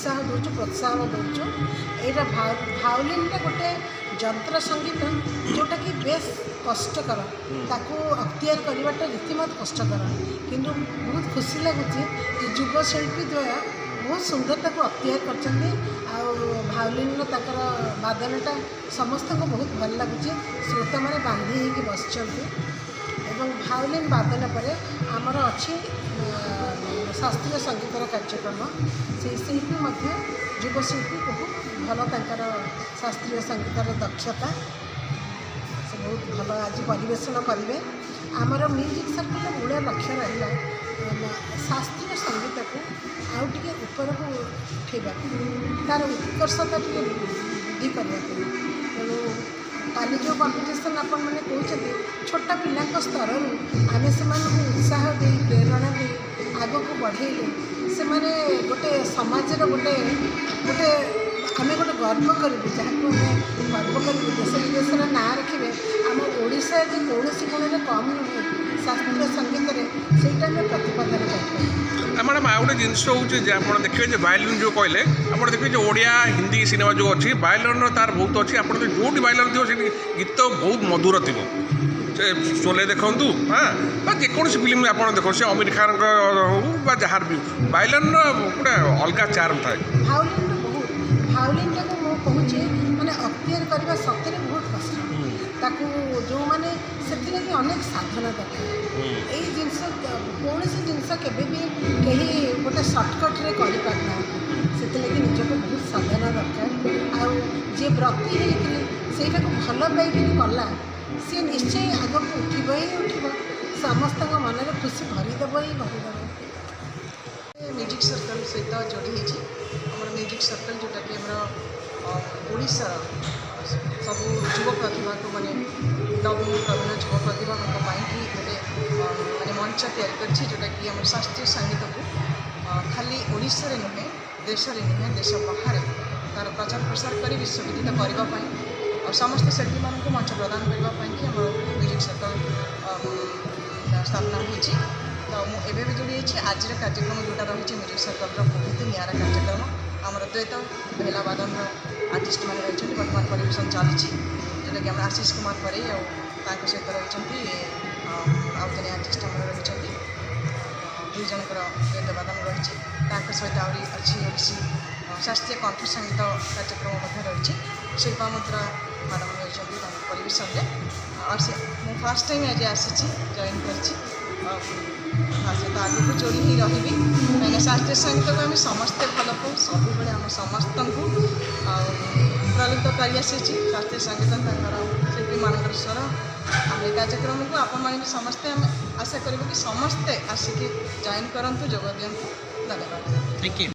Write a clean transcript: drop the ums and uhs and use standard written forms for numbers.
उत्साह दूचु प्रोत्साहन दूचु। यहाँ भायोलिनटा गोटे जंत्र संगीत जोटा कि बेस कष्टकर ताकू अख्तियार करवाटा रीतिमत कष्टकर किंतु बहुत खुशी लगुच युवशिल्पी द्वय बहुत सुंदर ताकू अख्तियार कर भायोलिन ताकर वादनटा समस्त को बहुत भल लगुच श्रोता मैंने बांधी होगी बस भायोलिन वादन पर आमर अच्छी शास्त्रीय संगीतर कार्यक्रम से शिल्पी युवशिल्पी बहुत भल तर शास्त्रीय संगीतर दक्षता से बहुत भल आज परिवेशन करेंगे। आमर म्यूजिक सर्कल मूल लक्ष्य रहा शास्त्रीय संगीत को आउ टे ऊपर को उठेगा तार उत्कर्षता टे वृद्धि करने तेणु काली जो कंपिटिशन आपण मैंने कहते छोटा पिला स्तर आम से उत्साह दे प्रेरणा दे आग को बढ़ेले से माने गोटे समाज गोटे गोटे आम गोटे गर्व करूँ जहाँ गर्व कर देश विदेश ना रखिए आम ओडिशा जे कौन कोण कम नुहे शास्त्रीय संगीत से प्रतिपादन कर मैडम आ गए जिनस हो देखिए भायोलिन जो कहले आप देखिए ओडिया हिंदी सिनेमा जो अच्छी भायोलिन तार बहुत अच्छी आप जो भायोलिन थी गीत बहुत मधुर थी शोले देखूँ हाँ जेकोसी फिल्म आप देखो से आमिर खान हो जहाँ भी भायोलिन गोटे अलग चार्म था भायोलिन को मुझे कहूँ मैंने अख्तियार करने सतरे बहुत कष्ट ताकू जो मैंने से अनेक साधना दरकार यही जिनस कौन जिनस के कहीं गोटे सर्टकट्रे करना से निजक बहुत साधना दरकार आए व्रती होता को भल पाई कला सी निश्चय आग को उठब ही उठब समस्त मन में खुशी भरीदेव ही भरीदेव। म्यूजिक सर्कल सहित जोड़ी होमर म्यूजिक सर्कल जोटा कि ओडिशा सब युव प्रतिभा को मैंने नवीन प्रवीण युव प्रतिभा कि गोटे मैंने मंच जोटा कि आम शास्त्रीय संगीत को खाली ओडिशा रे नुहे देश में नुहे देश बाहर तार प्रचार प्रसार कर विश्वविदित करने और समस्त शिल्पी मान को मंच प्रदान करने कि आम म्यूजिक सर्कल स्थापना होती तो मुझे भी जोड़ी आज कार्यक्रम जोटा रही म्यूजिक सर्कल बहुत निरा कार्यक्रम आमर द्वैत बेला वादन आर्टिस्ट मैंने रही बर्तमान परिवेशन चली जोटा कि आशीष कुमार परे सहित रही आउ जन आर्टिस्ट आम रही दुई जनकर द्वैत वादन रही सहित आहरी अच्छी ओडिसी शास्त्रीय कंठ संगीत कार्यक्रम रही शिल्पा मुद्रा मैडम रही परिवेशन और से मुझे फास्ट टाइम आज आसी जॉइन कर तो आगे जोड़ी ही रही कहीं शास्त्रीय संगीत को आम समस्ते भल पाऊ सब आम समस्त को प्रलुप्त कर शास्त्रीय संगीत शिल्पी मान स्वर आम कार्यक्रम को आपण समस्ते आम आशा करूँ कि समस्ते आसिक जॉइन करूँ जोग दिंतु। धन्यवाद।